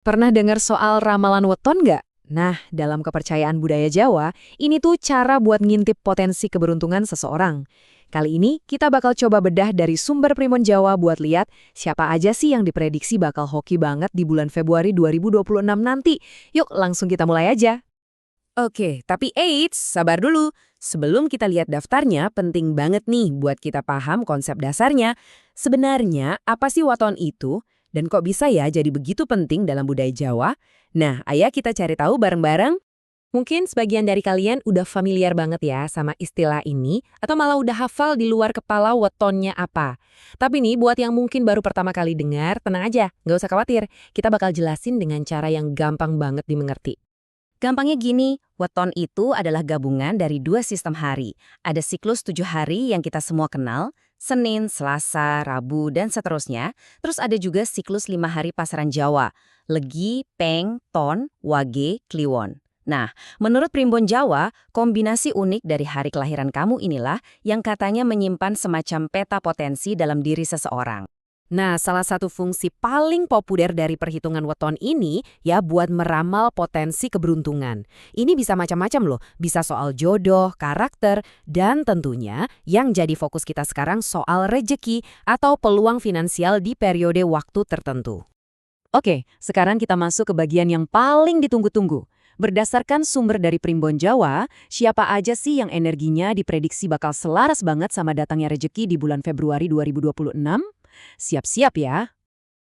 Pernah dengar soal ramalan weton nggak? Nah, dalam kepercayaan budaya Jawa, ini tuh cara buat ngintip potensi keberuntungan seseorang. Kali ini, kita bakal coba bedah dari sumber Primbon Jawa buat lihat siapa aja sih yang diprediksi bakal hoki banget di bulan Februari 2026 nanti. Yuk, langsung kita mulai aja. Oke, tapi eits, sabar dulu. Sebelum kita lihat daftarnya, penting banget nih buat kita paham konsep dasarnya. Sebenarnya, apa sih waton itu? Dan kok bisa ya jadi begitu penting dalam budaya Jawa? Nah, ayo kita cari tahu bareng-bareng. Mungkin sebagian dari kalian udah familiar banget ya sama istilah ini, atau malah udah hafal di luar kepala wetonnya apa. Tapi nih, buat yang mungkin baru pertama kali dengar, tenang aja, nggak usah khawatir. Kita bakal jelasin dengan cara yang gampang banget dimengerti. Gampangnya gini, weton itu adalah gabungan dari dua sistem hari. Ada siklus 7 hari yang kita semua kenal, Senin, Selasa, Rabu, dan seterusnya. Terus ada juga siklus 5 hari pasaran Jawa, Legi, Peng, Ton, Wage, Kliwon. Nah, menurut Primbon Jawa, kombinasi unik dari hari kelahiran kamu inilah yang katanya menyimpan semacam peta potensi dalam diri seseorang. Nah, salah satu fungsi paling populer dari perhitungan weton ini ya buat meramal potensi keberuntungan. Ini bisa macam-macam loh, bisa soal jodoh, karakter, dan tentunya yang jadi fokus kita sekarang soal rejeki atau peluang finansial di periode waktu tertentu. Oke, sekarang kita masuk ke bagian yang paling ditunggu-tunggu. Berdasarkan sumber dari Primbon Jawa, siapa aja sih yang energinya diprediksi bakal selaras banget sama datangnya rejeki di bulan Februari 2026? Siap-siap ya.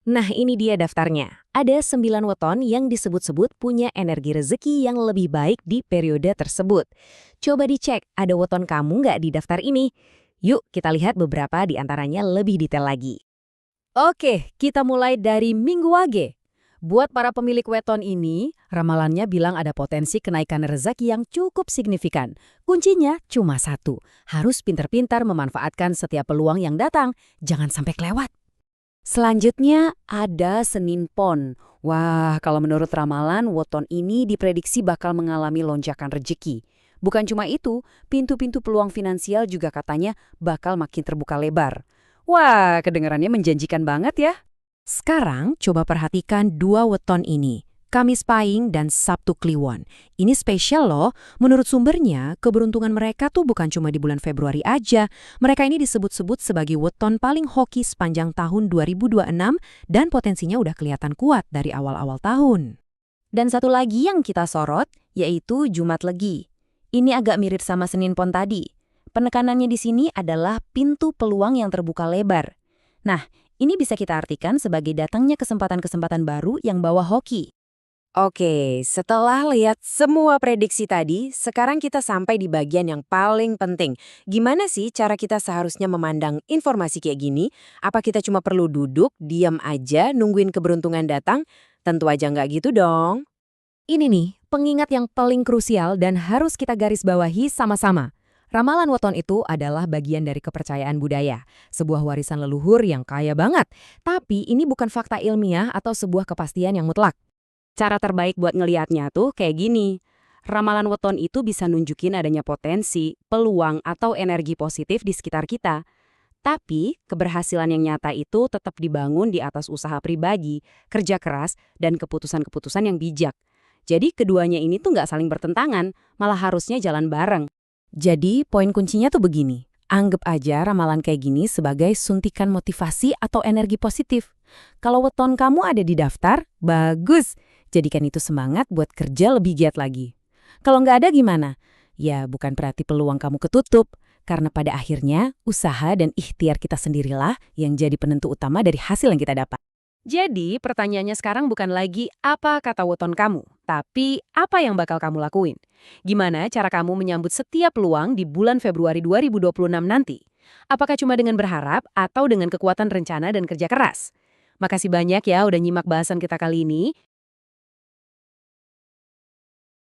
Nah, ini dia daftarnya. Ada 9 weton yang disebut-sebut punya energi rezeki yang lebih baik di periode tersebut. Coba dicek, ada weton kamu nggak di daftar ini? Yuk, kita lihat beberapa di antaranya lebih detail lagi. Oke, kita mulai dari Minggu Wage. Buat para pemilik weton ini, ramalannya bilang ada potensi kenaikan rezeki yang cukup signifikan. Kuncinya cuma satu, harus pintar-pintar memanfaatkan setiap peluang yang datang, jangan sampai kelewat. Selanjutnya ada Senin Pon. Wah, kalau menurut ramalan, weton ini diprediksi bakal mengalami lonjakan rezeki. Bukan cuma itu, pintu-pintu peluang finansial juga katanya bakal makin terbuka lebar. Wah, kedengarannya menjanjikan banget ya. Sekarang coba perhatikan dua weton ini, Kamis Pahing dan Sabtu Kliwon. Ini spesial loh, menurut sumbernya keberuntungan mereka tuh bukan cuma di bulan Februari aja. Mereka ini disebut-sebut sebagai weton paling hoki sepanjang tahun 2026 dan potensinya udah kelihatan kuat dari awal-awal tahun. Dan satu lagi yang kita sorot, yaitu Jumat Legi. Ini agak mirip sama Senin Pon tadi. Penekanannya di sini adalah pintu peluang yang terbuka lebar. Nah, ini bisa kita artikan sebagai datangnya kesempatan-kesempatan baru yang bawa hoki. Oke, setelah lihat semua prediksi tadi, sekarang kita sampai di bagian yang paling penting. Gimana sih cara kita seharusnya memandang informasi kayak gini? Apa kita cuma perlu duduk, diam aja, nungguin keberuntungan datang? Tentu aja nggak gitu dong. Ini nih, pengingat yang paling krusial dan harus kita garis bawahi sama-sama. Ramalan weton itu adalah bagian dari kepercayaan budaya, sebuah warisan leluhur yang kaya banget. Tapi ini bukan fakta ilmiah atau sebuah kepastian yang mutlak. Cara terbaik buat ngelihatnya tuh kayak gini. Ramalan weton itu bisa nunjukin adanya potensi, peluang, atau energi positif di sekitar kita. Tapi, keberhasilan yang nyata itu tetap dibangun di atas usaha pribadi, kerja keras, dan keputusan-keputusan yang bijak. Jadi, keduanya ini tuh nggak saling bertentangan, malah harusnya jalan bareng. Jadi, poin kuncinya tuh begini. Anggap aja ramalan kayak gini sebagai suntikan motivasi atau energi positif. Kalau weton kamu ada di daftar, bagus. Jadikan itu semangat buat kerja lebih giat lagi. Kalau nggak ada gimana? Ya, bukan berarti peluang kamu ketutup. Karena pada akhirnya, usaha dan ikhtiar kita sendirilah yang jadi penentu utama dari hasil yang kita dapat. Jadi, pertanyaannya sekarang bukan lagi apa kata weton kamu, tapi apa yang bakal kamu lakuin. Gimana cara kamu menyambut setiap peluang di bulan Februari 2026 nanti? Apakah cuma dengan berharap atau dengan kekuatan rencana dan kerja keras? Makasih banyak ya udah nyimak bahasan kita kali ini.